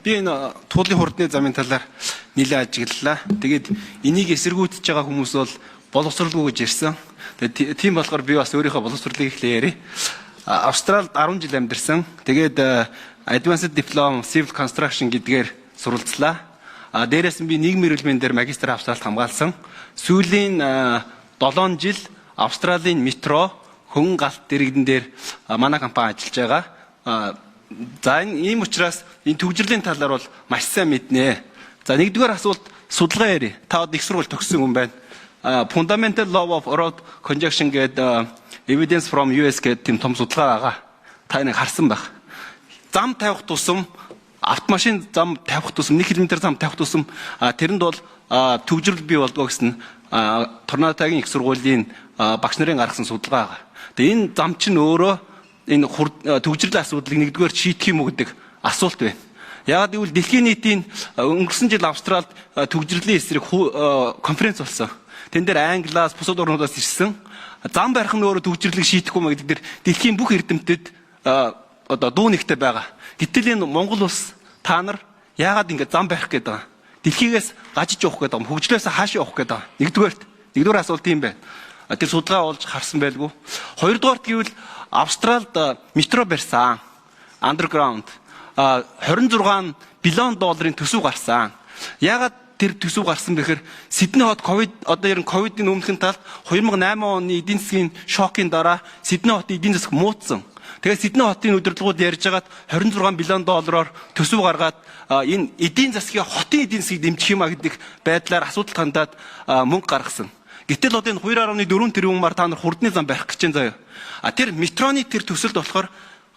Би энэ туулын хурдны замын талаар нэлээд ажиглалаа. Тэгээд энийг эсэргүүцэж байгаа хүмүүс бол боловсралгүй гэж ирсэн. Тэгээд тийм болохоор би бас өөрийнхөө боловсролыг эхлэе. Австралид 10 жил амьдарсан. Тэгээд Advanced Diploma Civil Construction гэдгээр суралцлаа. Дээрээс нь би нийгмийн эрүүл мэндээр магистр авсралт хамгаалсан. Сүүлийн 7 жил Австралийн метро хөнгөн галт дэрэгдэн дээр манай компани ажиллаж байгаа. За ийм учраас энэ төгжрлийн талаар бол маш сайн мэднэ. За нэгдүгээр асуулт судалгаа ярив. Та их сурвалж төгссөн хүн байна. Fundamental Law of Road Conjunction гэдэг Evidence from US гэдэг тийм том судалгаа байгаа. Та энийг харсан байх. Зам тавих тусам автомашин зам тавих тусам 1 км зам тавих тусам тэрэнд бол төгжрөл бий болдгоо гэсэн Торнадогийн их сургуулийн багш нарын гаргасан судалгаа байгаа. Тэгээ энэ зам чинь өөрөө энэ төгжрөлийн асуудлыг нэгдүгээр шийдэх юм уу гэдэг асуулт байна. Яагаад гэвэл дэлхийн нийтийн өнгөрсөн жил Австралид төгжрөлийн эсрэг конференц болсон. Тэн дээр Англиас, бусад орнуудаас ирсэн. Зам барих нь өөрөө төгжрөлийг шийдэх юм гэдэг дээр дэлхийн бүх эрдэмтэд одоо дуу нэгтэй байгаа. Гэтэл энэ Монгол улс та нар яагаад ингэ зам барих гэдэг байгаа? Дэлхийгээс гажиж явах гэдэг юм. Хөгжлөөс хаашаа явах гэдэг байгаа. Нэгдүгээр асуулт юм байна. Тэр судалгаа олж харсан байлгүй. Хоёрдугаарт гэвэл Австралид метро барьсан. Underground 26 биллион долларын төсөв гарсан. Яагаад тэр төсөв гарсан бэхээр Сидней хот одоо ер нь ковидын өмнөхөн талд 2008 оны эдийн засгийн шокын дараа Сидней хотын эдийн засаг муутсан. Тэгээд Сидней хотын удирдлагууд ярьж хагаад 26 биллион доллараар төсөв гаргаад энэ эдийн засгийн хотын эдийн засгийг дэмжих юма гэдэг байдлаар асуудал хандаад мөнгө гаргасан. Гэтэл одоо энэ 2.4 тэрбумаар та нар хурдны зам барих гэж байна заяа. Тэр метроны тэр төсөлд болохоор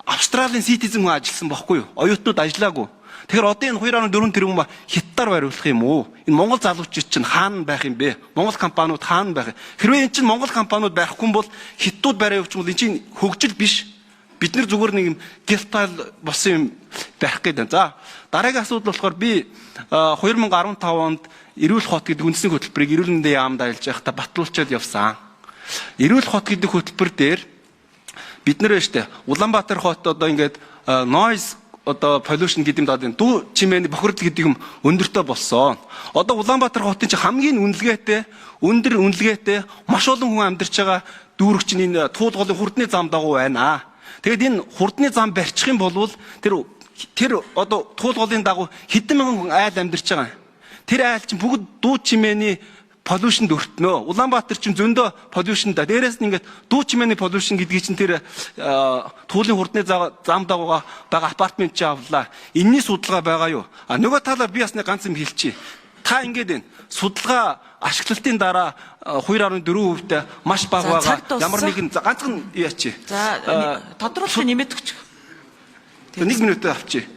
Австралийн citizen хүн ажилласан байхгүй юу? Оюутнууд ажиллаагүй. Тэгэхээр одоо энэ 2.4 тэрбум хятадаар бариулах юм уу? Энэ Монгол залуучууд чинь хаана байх юм бэ? Монгол компаниуд хаана байх? Хэрвээ энэ чинь Монгол компаниуд барихгүй бол хятадууд бариа явуулчихвал энэ чинь хөгжил биш. Бид нар зүгээр нэг юм гялтал болсон юм барих гэдэг. За дараагийн асуудал болохоор би 2015 онд Эрүүл хот гэдэг үндэсний хөтөлбөрийг эрүүл мэндийн яамд ажиллаж байхдаа батлуулчаад явсан. Эрүүл хот гэдэг хөтөлбөр дээр бид нэр штэ Улаанбаатар хот одоо ингээд noise одоо pollution гэдэг юм даа дүү чимээний бохирдол гэдэг юм өндөртөө болсон. Одоо Улаанбаатар хотын чи хамгийн өндөр үнэлгээтэй маш олон хүн амьдарч байгаа дүүрэг чинь энэ туулгын хурдны зам дагуу байна. Тэгэд энэ хурдны зам барьчих юм бол тэр одоо туулгын дагуу хэдэн мянган хүн айл амьдарч байгаа. Тэр айл чинь бүгд дүү чимээний pollution өртнөө. Улаанбаатар чинь зөндөө pollution да. Дээрээс нь ингээд дүү чимээний pollution гэдгийг чинь тэр туулын хурдны зам дагууга байгаа апартмент чи авлаа. Энэний судалгаа байгаа юу? Нөгөө талаар би бас нэг ганц юм хэлчихье. Та ингээд энэ судалгаа ашиглалтын дараа 2.4% маш бага байгаа. Ямар нэгэн ганцхан яачи. За тодруулах нэмээд өгч. 1 минут авчи.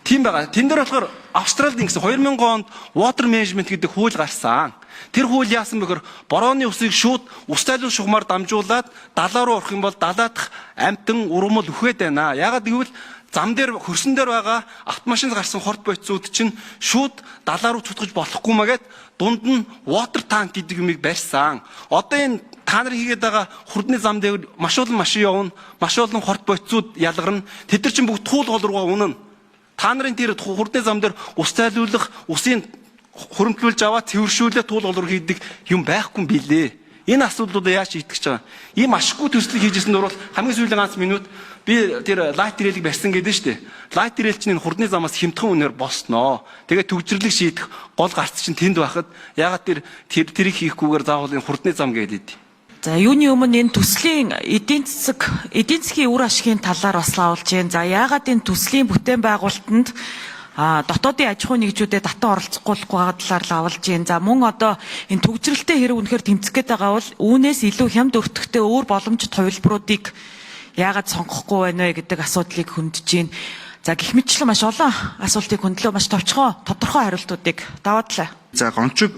Тийм байгаа. Тэн дээр болохоор Австралид ингэсэн 2000 онд water management гэдэг хууль гарсан. Тэр хууль яасан бэхээр борооны усыг шууд устайлуу шугамар дамжуулаад далаа руу орох юм бол далаадах амтан ургамал үхээд байна. Ягаад гэвэл зам дээр хөрсөн дээр байгаа автомашин гарсан хорт бойцууд чинь шууд далаа руу цутгаж болохгүй магээд дунд нь water tank гэдэг юмыг барьсан. Одоо энэ та нар хийгээд байгаа хурдны зам дээр маш олон машин явна, маш олон хорт бойцууд ялгарна. Тэд нар чинь бүгд туул гол руугаа унана. Та нарын тэр хурдны зам дээр ус зайлуулах, усын хөрөмтлүүлж аваад цэвэршүүлээ туул гол руу хийдэг юм байхгүй юм билээ. Энэ асуудлуудаа яаж шийдэх гэж байгаа? Ийм ашиггүй төслийг хийжсэн дөрвөл хамгийн сүүлийн ганц минут би тэр лайт рэлийг барьсан гэдэг нь шүү дээ. Лайт рэл чинь энэ хурдны замаас хямдхан үнээр босноо. Тэгээд төгжрлийг шийдэх гол гарц чинь тэнд байхад ягаад тэрийг хийхгүйгээр заавал энэ хурдны зам гэдэг. За юуны өмнө энэ төслийн эдийн засгийн үр ашигын талаар бас лаулж байна. За яагаад энэ төслийн бүтээн байгуулалтанд дотоодын аж ахуйн нэгжүүдэд татан оролцохгүй байгаа талаар лавлж байна. За мөн одоо энэ төгжрөлтэй хэрэг үнэхээр тэмцэх гээд байгаа бол үүнээс илүү хямд өртөгтэй өөр боломжит хувилбаруудыг яагаад сонгохгүй байна вэ гэдэг асуудлыг хөндөж байна. За гэх мэтчлэн маш олон асуултыг хөндлөө маш тодорхой хариултуудыг даваадлаа. За гончиг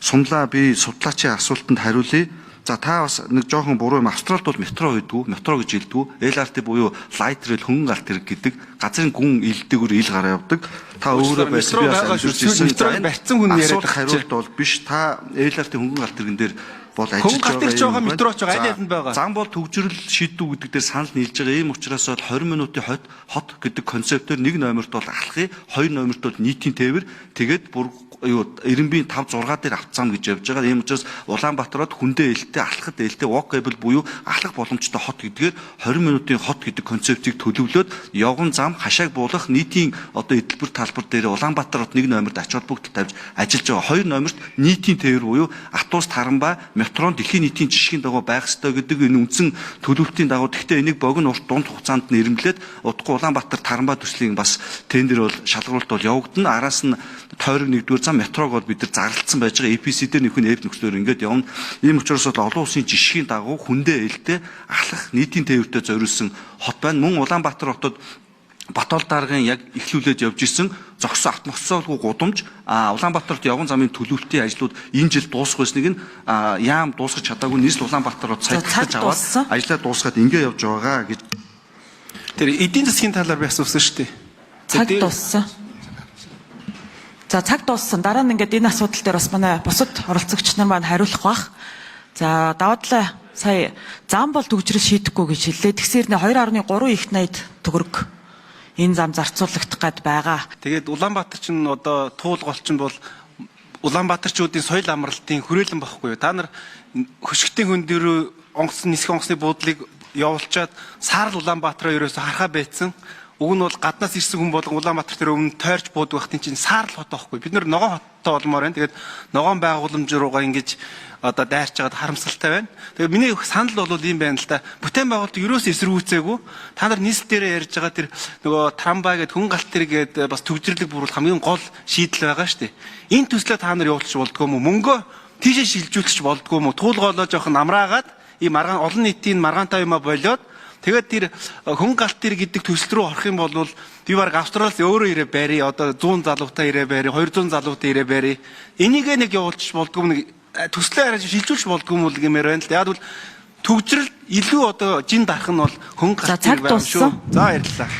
сунлаа би судлаачийн асуултанд хариулъя. За та бас нэг жоохон буруу юм. Австралид бол метро гэдэг, метро гэж хэлдэг. LRT буюу light rail хөнгөн галт хэрэг гэдэг. Газрын гүн илдээгүүр ил гараа явдаг. Та өөрөө байсан би бас амьдэрч ирсэн. Метрог барьсан хүн яриад хариулт бол биш. Та LRT хөнгөн галт хэрэгэн дээр бол хүн галтыг жоохон метро ч байгаа аль аль нь байгаа. Зам бол төгжрөл шийдвүү гэдэг дээр санал нийлж байгаа. Ийм учраас бол 20 минутын хот гэдэг концептээр нэг номерт бол алхахыг, хоёр номерт бол нийтийн тээвэр, тэгээд бүр Эренбийн 5 6 дээр авцсан гэж явж байгаа. Ийм учраас Улаанбаатарт хүндээ ээлтэй, алхахад ээлтэй walkable буюу алхах боломжтой хот гэдгээр 20 минутын хот гэдэг концептыг төлөвлөөд явган зам хашааг буулгах нийтийн одоо эдэлбэр талбар дээр Улаанбаатар хот нэг номерт ач холбогдол тавьж ажиллаж байгаа. Хоёр номерт нийтийн тээвэр буюу автобус таранбай метрон дэлхийн нийтийн жишгийн дагуу байх ёстой гэдэг энэ үндсэн төлөвлөлтийн дагуу гэхдээ энийг богино урт дунд хугацаанд нь ирэмблээд удахгүй Улаанбаатар таранбай төслийн бас тендер бол шалгаруулалт бол явагдана. Араас нь тойрог нэгдүгээр зам метрог бол бид нар зарлалцсан байж байгаа. EPC дээр нөхөн эв нөхцлөөр ингээд явна. Ийм учраас бол олон улсын жишгийн дагуу хүндээ ээлтэй алхах нийтийн тээвэртэй зориулсан хот байна. Мөн Улаанбаатар хотод Батол даргын яг эхлүүлээд явж исэн зогсон автомобилгүй гудамж Улаанбаатарт явган замын төлөвлөлтийн ажлууд энэ жил дуусах байсныг нь яам дуусгах чадаагүй нийслэл Улаанбаатар руу цагтаж аваад ажлаа дуусгаад ингэ явж байгаа гэж. Тэр эдийн засгийн талаар би асуусан шүү дээ. Цаг дууссан. За цаг дууссан. Дараа нь ингээд энэ асуудал дээр бас манай бусад оролцогч нар маань хариулах бах. За даваадлаа сая зам бол төгжрөл шийдэхгүй гэж хэллээ. Тэгсээр нэ 2.3 их 80 төгрөг энэ зам зарцуулагдах гээд байгаа. Тэгээд Улаанбаатар чинь одоо туул голчин бол Улаанбаатарчуудын соёл амралтын хүрээлэн багхгүй юу? Та нар хөшгтийн хүн дээр онгоцны нисэх онгоцны буудлыг явуулчаад саарл Улаанбаатараа ерөөсө харахаа байцсан. Уг нь бол гаднаас ирсэн хүн болон Улаанбаатар дээр өмнө тойрч буудаг бахтын чинь саарл хот байхгүй. Бид нар ногоон хоттой болмоор байна. Тэгээд ногоон байгууламж руугаа ингэж одоо дайрч байгаад харамсалтай байна. Тэгээд миний санал бол ийм байна л да. Бүтээн байгуулалт ерөөс эсэргүүцээгүй. Та нар нийслэл дээр ярьж байгаа тэр нөгөө трамвай гэдэг хүн галт тэрэг гэдэг бас төгжрлөг бүрүүл хамгийн гол шийдэл байгаа шүү дээ. Энэ төслөө та нар явуулчих болдгоо мө мөнгөө тийшээ шилжүүлчих болдгоо мө туулгоолоо жоохон амраагаад ийм маргаан олон нийтийн маргаантай юмаа болоод тэгээд тэр хүн галт тэр гэдэг төсөл рүү орох юм бол би баг Австралиас өөрөө ирээ байрий. Одоо 100 залуутай ирээ байрий, 200 залуутай ирээ байрий. Энийг нэг явуулчих болдгоо нэг төслөө арай шилжүүлж болдгоо юм уу гэмээр байна л. Яг бол төгжрөл илүү одоо жин дарах нь бол хүн галт тэр байх шүү. За баярлалаа.